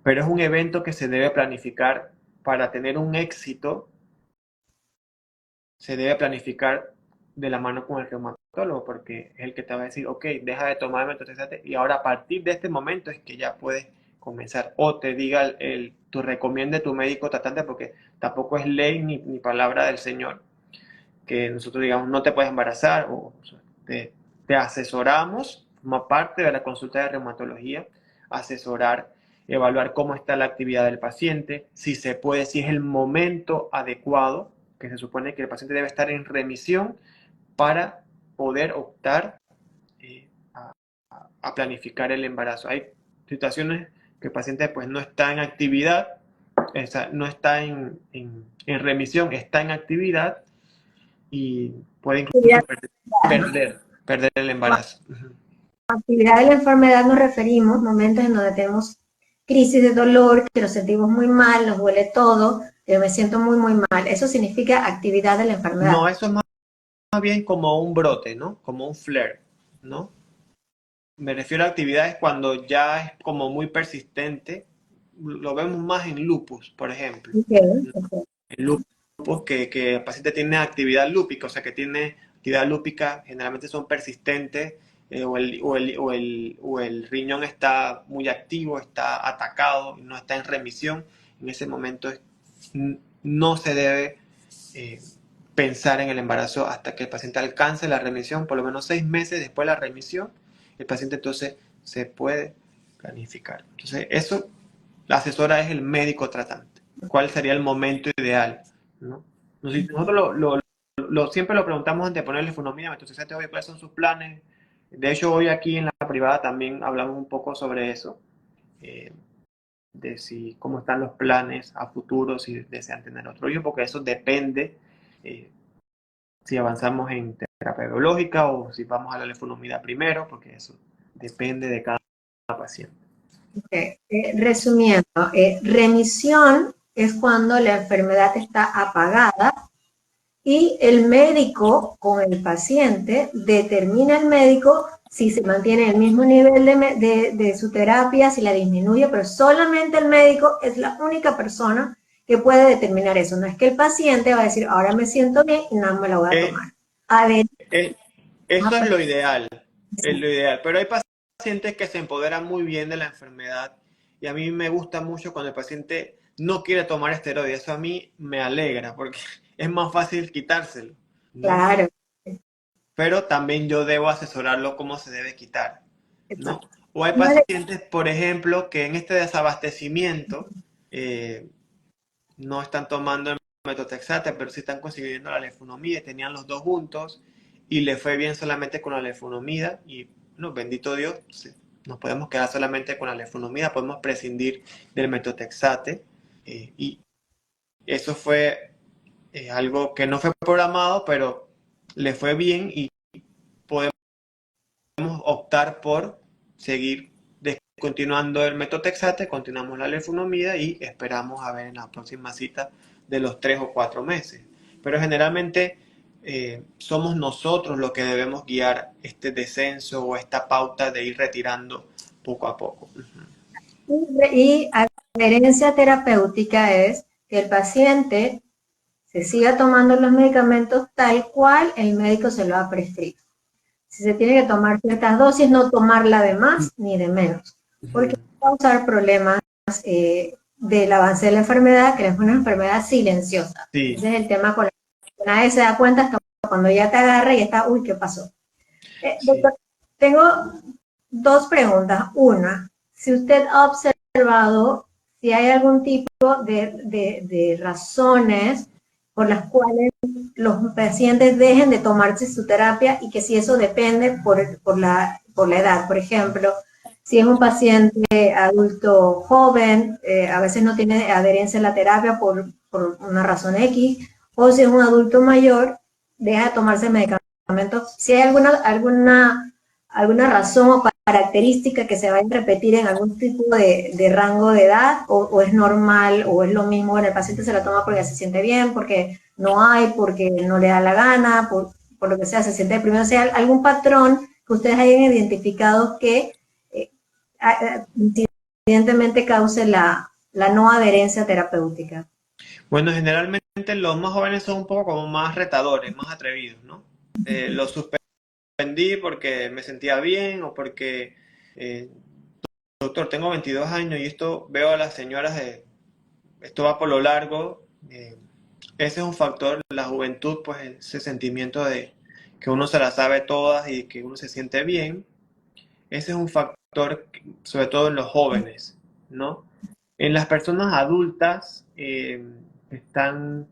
B: pero es un evento que se debe planificar para tener un éxito, se debe planificar de la mano con el reumatólogo, porque es el que te va a decir, ok, deja de tomar metotrexate y ahora a partir de este momento es que ya puedes comenzar. O te diga tu recomiende tu médico tratante, porque tampoco es ley ni palabra del Señor que nosotros digamos no te puedes embarazar, o te asesoramos, forma parte de la consulta de reumatología, asesorar, evaluar cómo está la actividad del paciente, si se puede, si es el momento adecuado, que se supone que el paciente debe estar en remisión para poder optar a, a planificar el embarazo. Hay situaciones que el paciente pues no está en actividad, no está en remisión, está en actividad y puede incluso perder el embarazo.
A: Actividad de la enfermedad nos referimos momentos en donde tenemos crisis de dolor, que nos sentimos muy mal, nos duele todo, que me siento muy, muy mal. Eso significa actividad de la enfermedad.
B: No, eso es más bien como un brote, ¿no? Como un flare, ¿no? Me refiero a actividades cuando ya es como muy persistente. Lo vemos más en lupus, por ejemplo.
A: Okay, okay.
B: El lupus que el paciente tiene actividad lúpica, o sea que tiene actividad lúpica, generalmente son persistentes, o el riñón está muy activo, está atacado, no está en remisión. En ese momento no se debe eh, pensar en el embarazo hasta que el paciente alcance la remisión, por lo menos 6 meses después de la remisión, el paciente entonces se puede planificar. Entonces, eso, la asesora es el médico tratante. ¿Cuál sería el momento ideal? ¿No? Nosotros siempre lo preguntamos antes de ponerle funomida, entonces, ¿cuáles son sus planes? De hecho, hoy aquí en la privada también hablamos un poco sobre eso, eh, de si cómo están los planes a futuro, si desean tener otro hijo, porque eso depende eh, si avanzamos en terapia biológica o si vamos a la lefunomida primero, porque eso depende de cada paciente.
A: Okay. Resumiendo, remisión es cuando la enfermedad está apagada y el médico con el paciente determina el médico si se mantiene el mismo nivel de su terapia, si la disminuye, pero solamente el médico es la única persona que puede determinar eso. No es que el paciente va a decir, ahora me siento bien y no me la voy a
B: Eh,
A: tomar. A ver,
B: Eso es lo ideal, pero hay pacientes que se empoderan muy bien de la enfermedad y a mí me gusta mucho cuando el paciente no quiere tomar esteroides, eso a mí me alegra porque es más fácil quitárselo, ¿no?
A: claro,
B: Pero también yo debo asesorarlo cómo se debe quitar, ¿no?
A: exacto.
B: O hay
A: Vale.
B: pacientes, por ejemplo, que en este desabastecimiento eh, no están tomando el metotrexate, pero sí están consiguiendo la lefunomida, tenían los dos juntos y le fue bien solamente con la lefunomida y, no, bendito Dios, sí, nos podemos quedar solamente con la lefunomida, podemos prescindir del metotrexate y eso fue algo que no fue programado, pero le fue bien y podemos optar por seguir continuando el metotrexate, continuamos la lefunomida y esperamos a ver en la próxima cita de los 3 o 4 meses. Pero generalmente somos nosotros los que debemos guiar este descenso o esta pauta de ir retirando poco a poco.
A: Y adherencia terapéutica es que el paciente se siga tomando los medicamentos tal cual el médico se lo ha prescrito. Si se tiene que tomar ciertas dosis, no tomarla de más ni de menos, porque va a causar problemas del avance de la enfermedad, que es una enfermedad silenciosa.
B: Sí,
A: Ese es el tema con la que nadie se da cuenta hasta cuando ya te agarra y está, uy, ¿qué pasó?
B: sí.
A: Doctor, tengo dos preguntas. Una, si usted ha observado si hay algún tipo de razones por las cuales los pacientes dejen de tomarse su terapia y que si eso depende por la edad. Por ejemplo, si es un paciente adulto joven, a veces no tiene adherencia a la terapia por una razón X, o si es un adulto mayor, deja de tomarse medicamentos. Si hay alguna razón o característica que se vaya a repetir en algún tipo de rango de edad, o es normal, o es lo mismo, bueno, el paciente se la toma porque se siente bien, porque no hay, porque no le da la gana, por lo que sea, se siente deprimido. O sea, algún patrón que ustedes hayan identificado que incidentemente cause la no adherencia terapéutica.
B: Bueno, generalmente los más jóvenes son un poco como más retadores, más atrevidos, ¿no? Los suspendí porque me sentía bien o porque doctor, tengo 22 años y esto veo a las señoras de, esto va por lo largo. Ese es un factor, la juventud, pues ese sentimiento de que uno se la sabe todas y que uno se siente bien. Ese es un factor, sobre todo en los jóvenes, ¿no? En las personas adultas están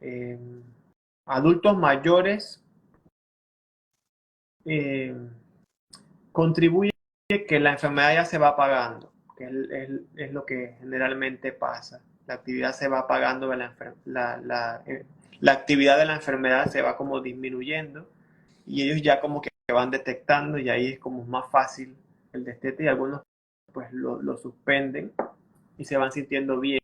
B: eh, adultos mayores, eh, contribuye que la enfermedad ya se va apagando, que es lo que generalmente pasa. La actividad se va apagando, la actividad de la enfermedad se va como disminuyendo y ellos ya como que van detectando y ahí es como más fácil el destete y algunos pues lo suspenden y se van sintiendo bien.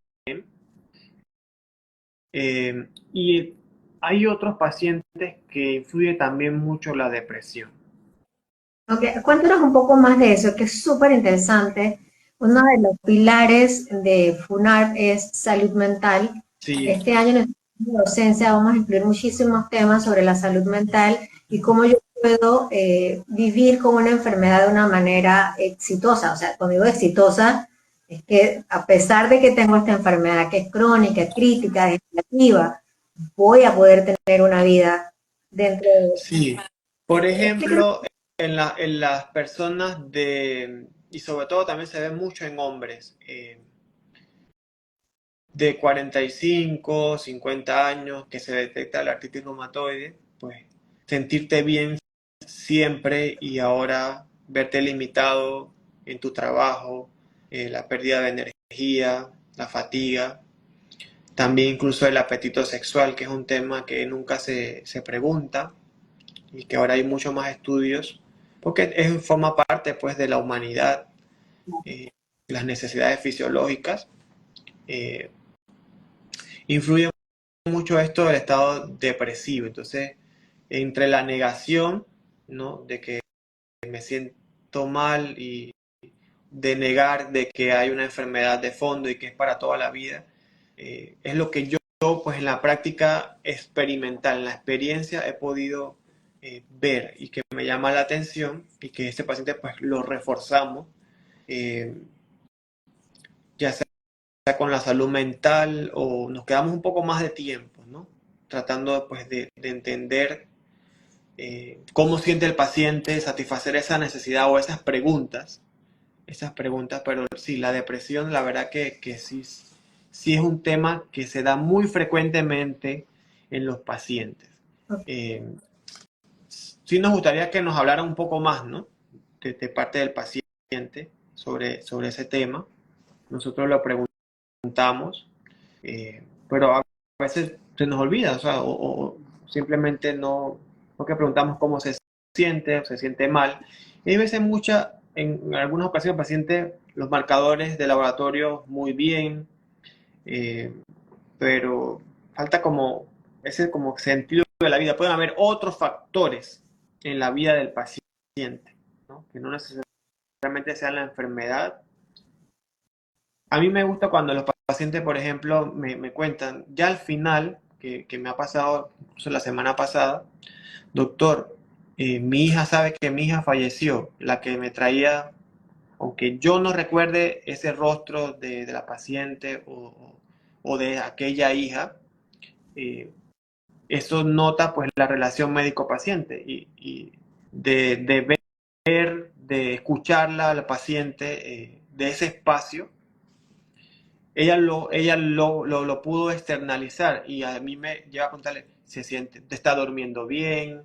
B: Y hay otros pacientes que influye también mucho la depresión.
A: Ok, cuéntanos un poco más de eso, que es súper interesante. Uno de los pilares de FUNAR es salud mental.
B: Sí,
A: Este año en el de docencia vamos a incluir muchísimos temas sobre la salud mental y cómo yo puedo vivir con una enfermedad de una manera exitosa. O sea, cuando digo exitosa, es que a pesar de que tengo esta enfermedad que es crónica, crítica, degenerativa, voy a poder tener una vida dentro
B: sí. Por
A: de... Explíquenos.
B: ejemplo, en las personas y sobre todo también se ve mucho en hombres, de 45, 50 años, que se detecta la artritis reumatoide, pues sentirte bien siempre y ahora verte limitado en tu trabajo, la pérdida de energía, la fatiga, también incluso el apetito sexual, que es un tema que nunca se pregunta y que ahora hay mucho más estudios, porque forma parte pues de la humanidad, las necesidades fisiológicas. Eh, Influye mucho esto del estado depresivo. Entonces, entre la negación, ¿no? De que me siento mal y de negar de que hay una enfermedad de fondo y que es para toda la vida, es lo que yo, pues en la práctica experimental, en la experiencia, he podido ver y que me llama la atención y que este paciente pues lo reforzamos, eh, ya sea con la salud mental o nos quedamos un poco más de tiempo, ¿no? Tratando pues de entender cómo siente el paciente, satisfacer esa necesidad o esas preguntas, pero sí, la depresión, la verdad que sí, sí es un tema que se da muy frecuentemente en los pacientes. Eh, sí nos gustaría que nos hablara un poco más, ¿no? De parte del paciente sobre ese tema. Nosotros lo preguntamos, pero a veces se nos olvida, o sea, o simplemente no, porque preguntamos cómo se siente o se siente mal. Y hay veces en algunas ocasiones el paciente, los marcadores de laboratorio muy bien, eh, pero falta como ese como sentido de la vida. Pueden haber otros factores en la vida del paciente, ¿no? Que no necesariamente sea la enfermedad. A mí me gusta cuando los pacientes, por ejemplo, me cuentan, ya al final, que me ha pasado incluso la semana pasada, doctor, mi hija sabe que mi hija falleció, la que me traía, aunque yo no recuerde ese rostro de la paciente o de aquella hija, eh, eso nota pues la relación médico-paciente y de ver, de escucharla a la paciente, de ese espacio ella lo pudo externalizar y a mí me lleva a contarle, se siente, está durmiendo bien,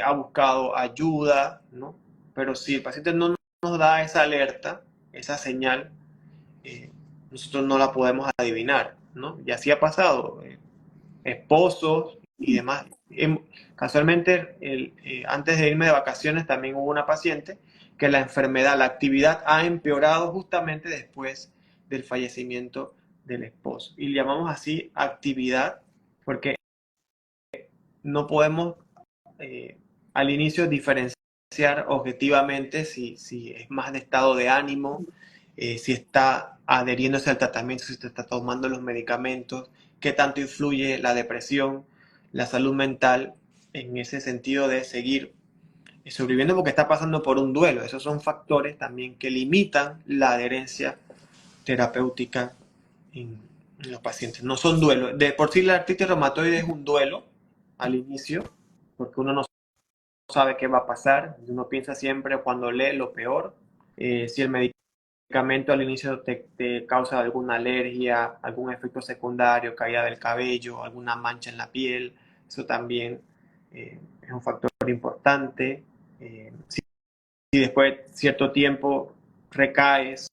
B: ha buscado ayuda, ¿no? Pero si el paciente no nos da esa alerta, esa señal, nosotros no la podemos adivinar, ¿no? Y así ha pasado, esposos y demás. Casualmente, antes de irme de vacaciones también hubo una paciente que la enfermedad, la actividad ha empeorado justamente después del fallecimiento del esposo. Y le llamamos así actividad porque no podemos al inicio diferenciar objetivamente si es más de estado de ánimo, si está adheriéndose al tratamiento, si está tomando los medicamentos, qué tanto influye la depresión, la salud mental en ese sentido de seguir sobreviviendo porque está pasando por un duelo. Esos son factores también que limitan la adherencia terapéutica en los pacientes. No son duelos. De por sí la artritis reumatoide es un duelo al inicio, porque uno no sabe qué va a pasar, uno piensa siempre cuando lee lo peor, si el medicamento al inicio te causa alguna alergia, algún efecto secundario, caída del cabello, alguna mancha en la piel, eso también es un factor importante. Si después de cierto tiempo recaes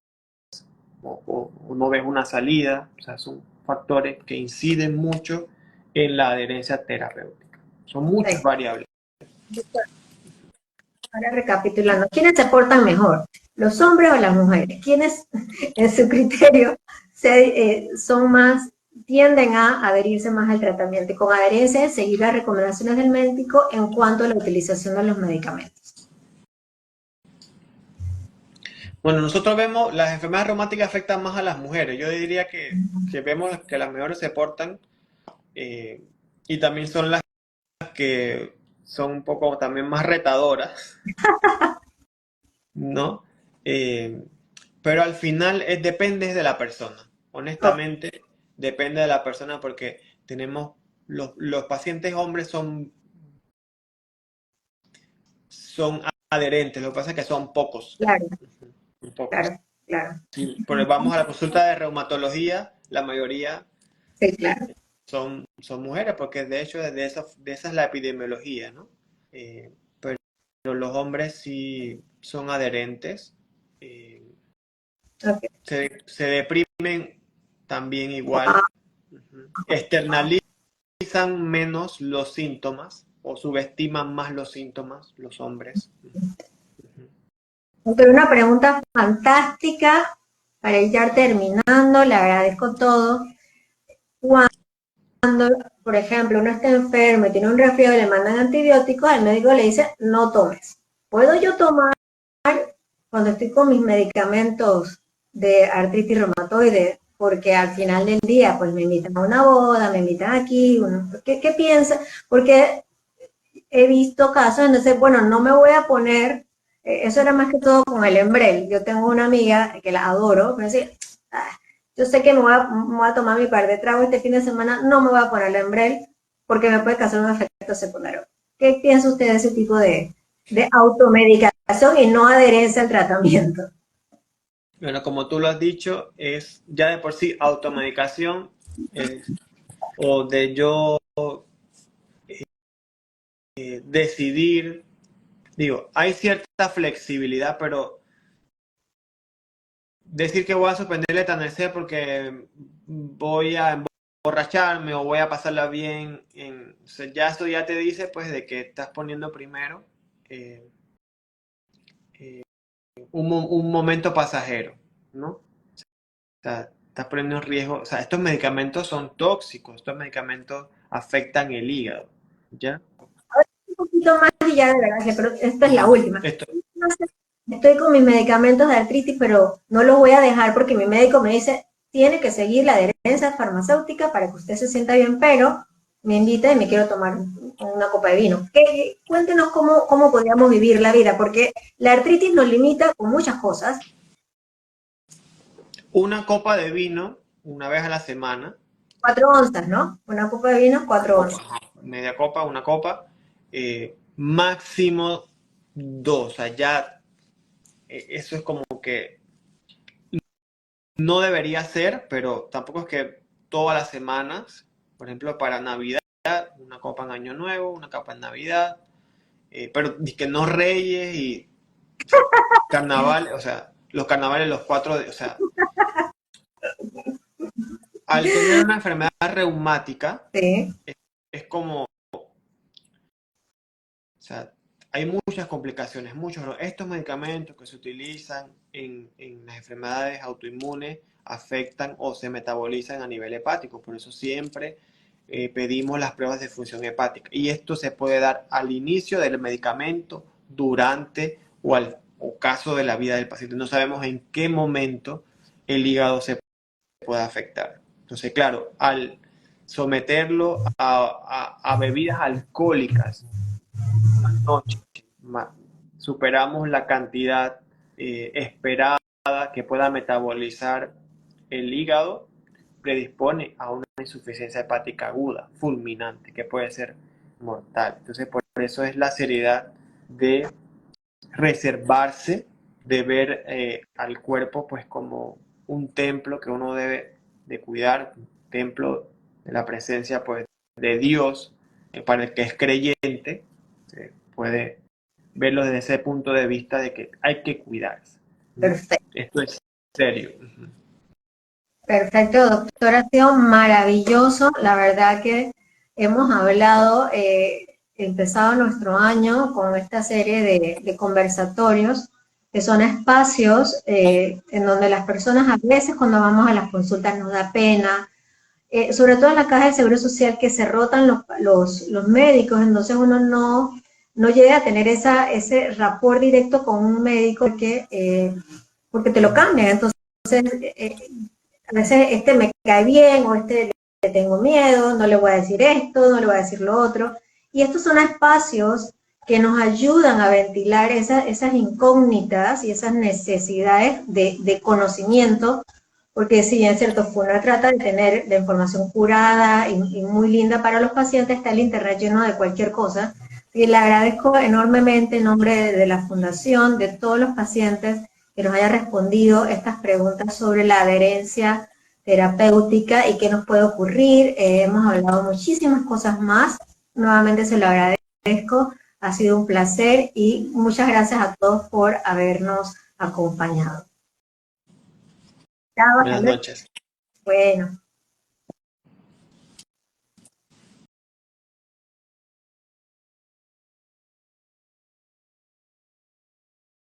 B: o no ves una salida, o sea, son factores que inciden mucho en la adherencia terapéutica. Son
A: Ok,
B: muchas variables.
A: ahora recapitulando, ¿quiénes se portan mejor? ¿Los hombres o las mujeres? ¿Quiénes, en su criterio, son más, tienden a adherirse más al tratamiento? Y con adherencia es seguir las recomendaciones del médico en cuanto a la utilización de los medicamentos.
B: Bueno, nosotros vemos, las enfermedades reumáticas afectan más a las mujeres. Yo diría que vemos que las mejores se portan eh, y también son las que son un poco también más retadoras, ¿no? Eh, pero al final depende de la persona.
A: Ok,
B: Honestamente, depende de la persona porque tenemos, los pacientes hombres son adherentes, lo que pasa es que son pocos.
A: claro,
B: Son pocos.
A: claro, claro.
B: Sí, porque vamos a la consulta de reumatología, la mayoría
A: Sí, claro.
B: son mujeres, porque de hecho de esa es la epidemiología, ¿no? Pero los hombres sí son adherentes, eh,
A: Okay.
B: se deprimen también igual,
A: Wow.
B: externalizan menos los síntomas o subestiman más los síntomas los hombres.
A: Pero una pregunta fantástica para ir ya terminando, le agradezco todo. Por ejemplo, uno está enfermo y tiene un resfriado y le mandan antibióticos, al médico le dice, no tomes. ¿Puedo yo tomar cuando estoy con mis medicamentos de artritis reumatoide? Porque al final del día, pues me invitan a una boda, me invitan aquí, ¿qué piensa? Porque he visto casos en donde, bueno, no me voy a poner, eso era más que todo con el Embrel. Yo tengo una amiga que la adoro, pero así, ah, yo sé que me voy a tomar mi par de trago este fin de semana, no me voy a poner el Embrel porque me puede causar un efecto secundario. ¿Qué piensa usted de ese tipo de automedicación y no adherencia al tratamiento?
B: Bueno, como tú lo has dicho, es ya de por sí automedicación, o de yo decidir. Digo, hay cierta flexibilidad, pero decir que voy a suspender el etanercer porque voy a emborracharme o voy a pasarla bien, o sea, ya eso ya te dice pues de que estás poniendo primero eh, eh, un momento pasajero, ¿no? O sea, estás poniendo en riesgo, o sea, estos medicamentos son tóxicos, estos medicamentos afectan el hígado, ¿ya?
A: Un poquito más y ya de verdad, pero esta es la última.
B: Esto,
A: Estoy con mis medicamentos de artritis, pero no los voy a dejar porque mi médico me dice, tiene que seguir la adherencia farmacéutica para que usted se sienta bien, pero me invita y me quiero tomar una copa de vino. Cuéntenos cómo podríamos vivir la vida, porque la artritis nos limita con muchas cosas.
B: una copa de vino una vez a la semana.
A: 4 onzas, ¿no? Una copa de vino,
B: Una
A: 4 onzas.
B: copa, media copa, una copa, máximo dos, o sea, ya eso es como que no debería ser, pero tampoco es que todas las semanas, por ejemplo, para Navidad, una copa en Año Nuevo, una copa en Navidad, pero que no Reyes y, o sea, carnaval, o sea, los carnavales los 4, o sea, al tener una enfermedad reumática,
A: Sí,
B: es como, o sea, hay muchas complicaciones, muchos. Estos medicamentos que se utilizan en las enfermedades autoinmunes afectan o se metabolizan a nivel hepático. Por eso siempre pedimos las pruebas de función hepática. Y esto se puede dar al inicio del medicamento, durante o caso de la vida del paciente. No sabemos en qué momento el hígado se puede afectar. Entonces, claro, al someterlo a bebidas alcohólicas, noche, superamos la cantidad esperada que pueda metabolizar el hígado, predispone a una insuficiencia hepática aguda, fulminante, que puede ser mortal. Entonces, por eso es la seriedad de reservarse, de ver al cuerpo pues como un templo que uno debe de cuidar, un templo de la presencia pues de Dios, para el que es creyente, puede verlo desde ese punto de vista de que hay que cuidarse, ¿no?
A: perfecto.
B: Esto es serio.
A: Perfecto, doctor, ha sido maravilloso. La verdad que hemos hablado, empezado nuestro año con esta serie de conversatorios que son espacios en donde las personas a veces cuando vamos a las consultas nos da pena, sobre todo en la caja de Seguro Social que se rotan los médicos, entonces uno no llega a tener ese rapport directo con un médico porque te lo cambian, entonces a veces este me cae bien o este le tengo miedo, no le voy a decir esto, no le voy a decir lo otro, y estos son espacios que nos ayudan a ventilar esas incógnitas y esas necesidades de conocimiento, porque si bien es cierto, uno trata de tener la información curada y muy linda para los pacientes, está el internet lleno de cualquier cosa, y le agradezco enormemente en nombre de la Fundación, de todos los pacientes, que nos haya respondido estas preguntas sobre la adherencia terapéutica y qué nos puede ocurrir. Hemos hablado muchísimas cosas más, nuevamente se lo agradezco, ha sido un placer y muchas gracias a todos por habernos acompañado. Chao, hasta
B: Buenas
A: luego.
B: noches.
A: Bueno.